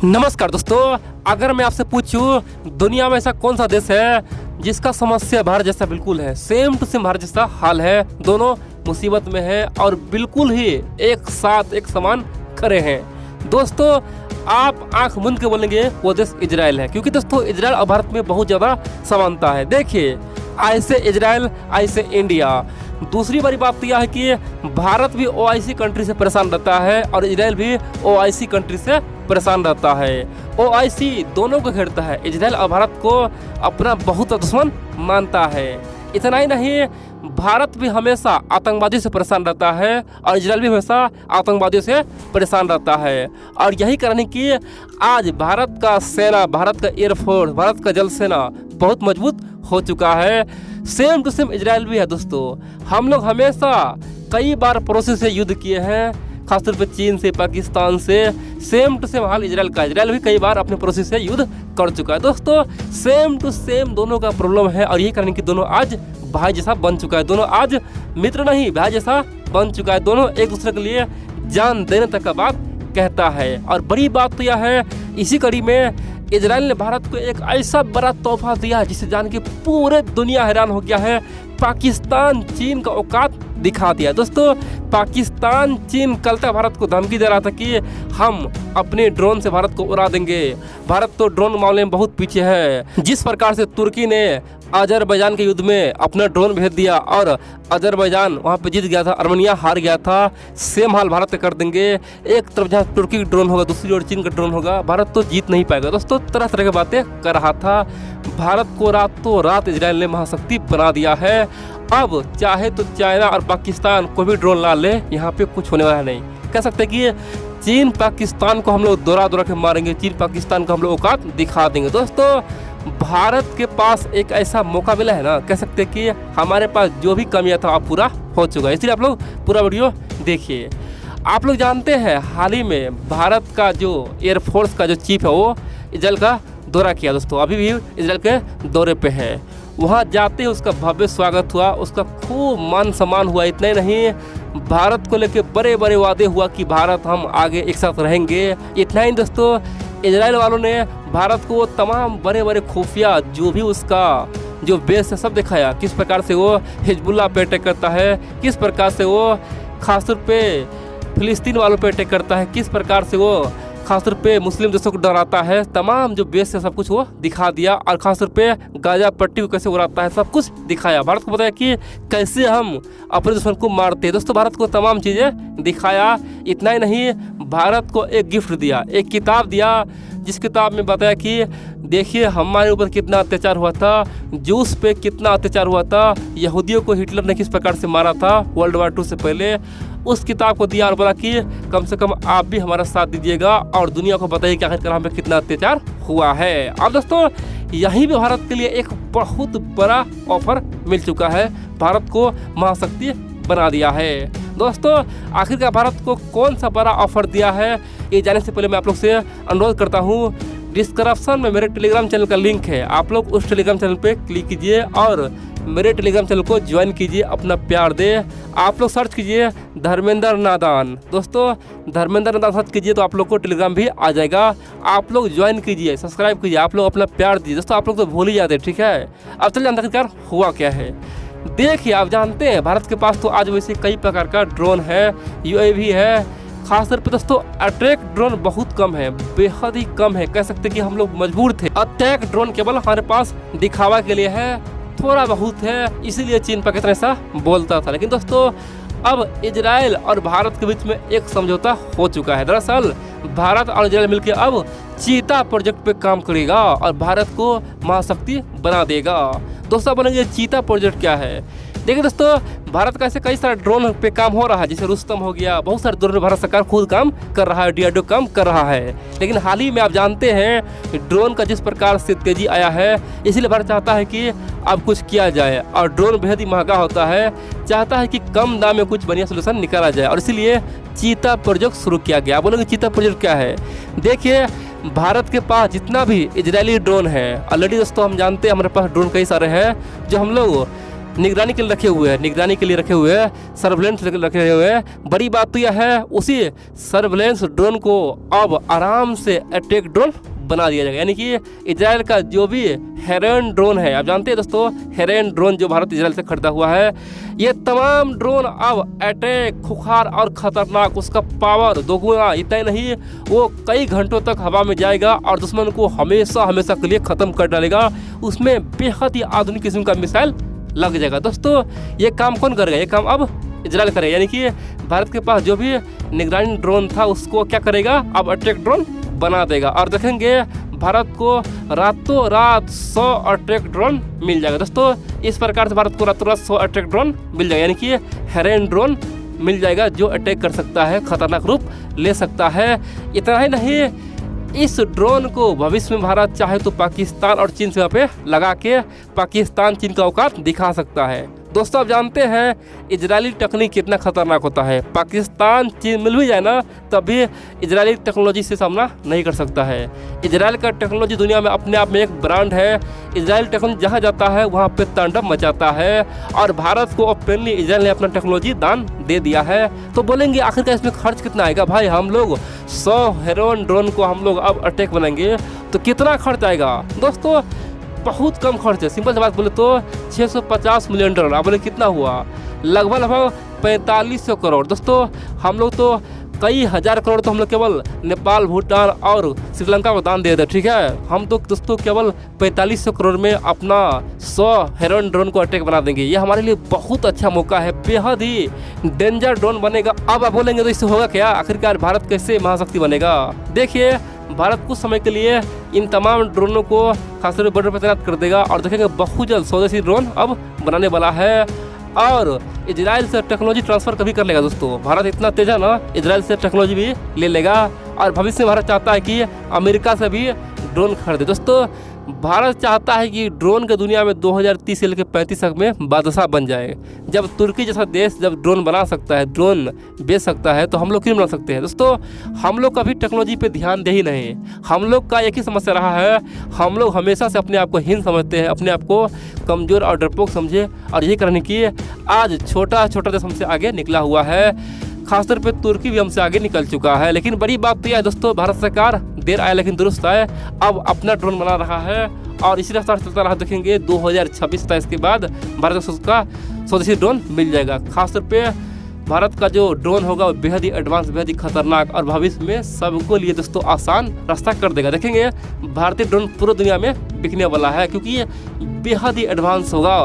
नमस्कार दोस्तों, अगर मैं आपसे पूछूं दुनिया में ऐसा कौन सा देश है जिसका समस्या भारत जैसा बिल्कुल है, सेम टू सेम भारत जैसा हाल है, दोनों मुसीबत में है और बिल्कुल ही एक साथ एक समान खड़े हैं। दोस्तों आप आंख मूंद के बोलेंगे वो देश इजराइल है, क्योंकि दोस्तों इजराइल और भारत में बहुत ज़्यादा समानता है। देखिए ऐसे इजराइल ऐसे इंडिया। दूसरी बड़ी बात तो यह है कि भारत भी ओआईसी कंट्री से परेशान रहता है और इजराइल भी ओआईसी कंट्री से परेशान रहता है। ओआईसी दोनों को घेरता है, इजराइल और भारत को अपना बहुत दुश्मन मानता है। इतना ही नहीं, भारत भी हमेशा आतंकवादियों से परेशान रहता है और इजराइल भी हमेशा आतंकवादियों से परेशान रहता है। और यही कारण है कि आज भारत का सेना, भारत का एयरफोर्स, भारत का जल सेना बहुत मजबूत हो चुका है। सेम टू सेम इजराइल भी है। दोस्तों हम लोग हमेशा कई बार पड़ोसी से युद्ध किए हैं, खासतौर पे चीन से, पाकिस्तान से। सेम टू सेम हाल इजराइल का, इजराइल भी कई बार अपने पड़ोसी से युद्ध कर चुका है। दोस्तों सेम टू सेम दोनों का प्रॉब्लम है और यही कारण कि दोनों आज भाई जैसा बन चुका है, दोनों आज मित्र नहीं भाई जैसा बन चुका है। दोनों एक दूसरे के लिए जान देने तक का बात कहता है। और बड़ी बात तो यह है, इसी कड़ी में इजराइल ने भारत को एक ऐसा बड़ा तोहफा दिया जिसे जान के पूरे दुनिया हैरान हो गया है। पाकिस्तान चीन का औकात दिखा दिया। दोस्तों पाकिस्तान चीन कल तक भारत को धमकी दे रहा था कि हम अपने ड्रोन से भारत को उड़ा देंगे। भारत तो ड्रोन मामले में बहुत पीछे है। जिस प्रकार से तुर्की ने अजरबैजान के युद्ध में अपना ड्रोन भेज दिया और अजरबैजान वहां पे जीत गया था, अर्मेनिया हार गया था, सेम हाल भारत कर देंगे। एक तरफ जहाँ तुर्की का ड्रोन होगा, दूसरी ओर चीन का ड्रोन होगा, भारत तो जीत नहीं पाएगा। दोस्तों तरह तरह की बातें कर रहा था। भारत को रातों रात इजराइल ने महाशक्ति बना दिया है। अब चाहे तो चाइना और पाकिस्तान कोई भी ड्रोन ला ले, यहाँ पे कुछ होने वाला नहीं। कह सकते हैं कि चीन पाकिस्तान को हम लोग दौरा के मारेंगे, चीन पाकिस्तान को हम लोग औकात दिखा देंगे। दोस्तों भारत के पास एक ऐसा मौका मिला है ना, कह सकते हैं कि हमारे पास जो भी कमियां था अब पूरा हो चुका है। इसलिए आप लोग पूरा वीडियो देखिए। आप लोग जानते हैं हाल ही में भारत का जो एयरफोर्स का जो चीफ है वो इजराइल का दौरा किया। दोस्तों अभी भी इजराइल के दौरे पे है। वहाँ जाते ही उसका भव्य स्वागत हुआ, उसका खूब मान सम्मान हुआ। इतना ही नहीं, भारत को लेके बड़े बड़े वादे हुआ कि भारत हम आगे एक साथ रहेंगे। इतना ही दोस्तों, इजराइल वालों ने भारत को तमाम बड़े बड़े खुफिया जो भी उसका जो बेस है सब दिखाया, किस प्रकार से वो हिजबुल्लाह पे अटैक करता है, किस प्रकार से वो खासतौर पे फिलिस्तीन वालों पे अटैक करता है, किस प्रकार से वो खासतौर पे मुस्लिम देशों को डराता है। तमाम जो बेस है सब कुछ वो दिखा दिया और खासतौर पे गाजा पट्टी को कैसे उड़ाता है सब कुछ दिखाया। भारत को बताया कि कैसे हम अपने दुश्मन को मारते हैं। दोस्तों भारत को तमाम चीज़ें दिखाया। इतना ही नहीं, भारत को एक गिफ्ट दिया, एक किताब दिया, जिस किताब में बताया कि देखिए हमारे ऊपर कितना अत्याचार हुआ था, जूस पे कितना अत्याचार हुआ था, यहूदियों को हिटलर ने किस प्रकार से मारा था वर्ल्ड वार 2 से पहले। उस किताब को दिया और बोला कि कम से कम आप भी हमारा साथ दीजिएगा और दुनिया को बताइए कि आखिरकार हम पे कितना अत्याचार हुआ है। अब दोस्तों यहीं भी भारत के लिए एक बहुत बड़ा ऑफर मिल चुका है, भारत को महाशक्ति बना दिया है। दोस्तों आखिरकार भारत को कौन सा बड़ा ऑफर दिया है, ये जानने से पहले मैं आप लोग से अनुरोध करता हूँ, डिस्क्रिप्शन में मेरे टेलीग्राम चैनल का लिंक है, आप लोग उस टेलीग्राम चैनल पे क्लिक कीजिए और मेरे टेलीग्राम चैनल को ज्वाइन कीजिए, अपना प्यार दे। आप लोग सर्च कीजिए धर्मेंद्र नादान। दोस्तों धर्मेंद्र नादान सर्च कीजिए तो आप लोग को टेलीग्राम भी आ जाएगा। आप लोग ज्वाइन कीजिए, सब्सक्राइब कीजिए, आप लोग अपना प्यार दीजिए। दोस्तों आप लोग तो भूल ही जाते हैं, ठीक है। अब चलिए जानते आखिरकार हुआ क्या है। देखिए आप जानते हैं भारत के पास तो आज वैसे कई प्रकार का ड्रोन है, यूएवी है। खासतौर पे दोस्तों अटैक ड्रोन बहुत कम है, बेहद ही कम है। कह सकते कि हम लोग मजबूर थे। अटैक ड्रोन केवल हमारे पास दिखावा के लिए है, थोड़ा बहुत है, इसीलिए चीन पाकिस्तान ऐसा बोलता था। लेकिन दोस्तों अब इजराइल और भारत के बीच में एक समझौता हो चुका है। दरअसल भारत और इजराइल मिलकर अब चीता प्रोजेक्ट पे काम करेगा और भारत को महाशक्ति बना देगा। दोस्तों बनेंगे चीता प्रोजेक्ट क्या है। देखिए दोस्तों भारत का ऐसे कई सारे ड्रोन पे काम हो रहा है, जैसे रुस्तम हो गया, बहुत सारे ड्रोन भारत सरकार खुद काम कर रहा है, डीआरडीओ काम कर रहा है। लेकिन हाल ही में आप जानते हैं ड्रोन का जिस प्रकार से तेजी आया है, इसीलिए भारत चाहता है कि अब कुछ किया जाए। और ड्रोन बेहद ही महंगा होता है, चाहता है कि कम दाम में कुछ बढ़िया सोल्यूशन निकाला जाए और इसीलिए चीता प्रोजेक्ट शुरू किया गया। बोलोगे चीता प्रोजेक्ट क्या है। देखिए भारत के पास जितना भी इजरायली ड्रोन है, ऑलरेडी दोस्तों हम जानते हैं हमारे पास ड्रोन कई सारे हैं जो हम लोग निगरानी के लिए रखे हुए हैं, निगरानी के लिए रखे हुए हैं, सर्वेलेंस रखे हुए हैं। बड़ी बात तो यह है उसी सर्वेलेंस ड्रोन को अब आराम से अटैक ड्रोन बना दिया जाएगा। यानी कि इजराइल का जो भी हेरन ड्रोन है, आप जानते हैं दोस्तों हेरन ड्रोन जो भारत इजराइल से खरीदा हुआ है, ये तमाम ड्रोन अब अटैक खुखार और खतरनाक, उसका पावर दोगुना, इतना नहीं वो कई घंटों तक हवा में जाएगा और दुश्मन को हमेशा हमेशा के लिए ख़त्म कर डालेगा। उसमें बेहद ही आधुनिक किस्म का मिसाइल लग जाएगा। दोस्तों ये काम कौन करेगा? ये काम अब इजराइल करेगा। यानी कि भारत के पास जो भी निगरानी ड्रोन था उसको क्या करेगा, अब अटैक ड्रोन बना देगा। और देखेंगे भारत को रातों रात 100 अटैक ड्रोन मिल जाएगा। दोस्तों इस प्रकार से भारत को रातों रात 100 अटैक ड्रोन मिल जाएगा। यानी कि हेरन ड्रोन मिल जाएगा जो अटैक कर सकता है, खतरनाक रूप ले सकता है। इतना ही नहीं, इस ड्रोन को भविष्य में भारत चाहे तो पाकिस्तान और चीन से वहाँ पे लगा के पाकिस्तान चीन का औकात दिखा सकता है। दोस्तों आप जानते हैं इजरायली टेक्निक कितना खतरनाक होता है। पाकिस्तान चीन मिल भी जाए ना तब भी इजरायली टेक्नोलॉजी से सामना नहीं कर सकता है। इजराइल का टेक्नोलॉजी दुनिया में अपने आप में एक ब्रांड है। इजराइल टेक्नोलॉजी जहाँ जाता है वहाँ पे तांडव मचाता है और भारत को ओपनली इजराइल ने अपना टेक्नोलॉजी दान दे दिया है। तो बोलेंगे आखिरकार इसमें खर्च कितना आएगा? भाई हम लोग 100 हेरन ड्रोन को हम लोग अब अटैक बनाएंगे तो कितना खर्च आएगा? दोस्तों बहुत कम खर्च है। सिंपल सी बात बोले तो 650 मिलियन डॉलर। आप बोले कितना हुआ? लगभग 4500 करोड़। दोस्तों हम लोग तो कई हज़ार करोड़ तो हम लोग केवल नेपाल, भूटान और श्रीलंका को दान दे देते, ठीक है। हम तो दोस्तों केवल 4500 करोड़ में अपना 100 हेरन ड्रोन को अटैक बना देंगे। ये हमारे लिए बहुत अच्छा मौका है, बेहद ही डेंजर ड्रोन बनेगा। अब आप बोलेंगे तो इससे होगा क्या? आखिरकार भारत कैसे महाशक्ति बनेगा? देखिए भारत कुछ समय के लिए इन तमाम ड्रोनों को खासतौर पर बॉर्डर पर तैनात कर देगा और देखेंगे बहुत जल्द स्वदेशी ड्रोन अब बनाने वाला है और इजराइल से टेक्नोलॉजी ट्रांसफ़र कभी कर लेगा। दोस्तों भारत इतना तेज है ना, इजराइल से टेक्नोलॉजी भी ले लेगा और भविष्य में भारत चाहता है कि अमेरिका से भी ड्रोन खरीदे। दोस्तों भारत चाहता है कि ड्रोन के दुनिया में 2030 से लेकर 35 तक में बादशाह बन जाए। जब तुर्की जैसा देश जब ड्रोन बना सकता है, ड्रोन बेच सकता है, तो हम लोग क्यों बना सकते हैं? दोस्तों हम लोग कभी टेक्नोलॉजी पे ध्यान दे ही नहीं। हम लोग का एक ही समस्या रहा है, हम लोग हमेशा से अपने आप को हीन समझते हैं, अपने आप को कमज़ोर और डरपोक समझे और यही करने की आज छोटा छोटा देश हमसे आगे निकला हुआ है। खासतौर पे तुर्की भी हमसे आगे निकल चुका है। लेकिन बड़ी बात तो यह है दोस्तों, भारत सरकार देर आए लेकिन दुरुस्त आए, अब अपना ड्रोन बना रहा है और इसी रफ्तार चलता रहा। देखेंगे 2026-27 के बाद भारत को उसका स्वदेशी ड्रोन मिल जाएगा। खासतौर पे भारत का जो ड्रोन होगा वो बेहद ही एडवांस, बेहद ही खतरनाक और भविष्य में सबको लिए दोस्तों आसान रास्ता कर देगा। देखेंगे भारतीय ड्रोन पूरी दुनिया में बिकने वाला है क्योंकि ये बेहद ही एडवांस होगा।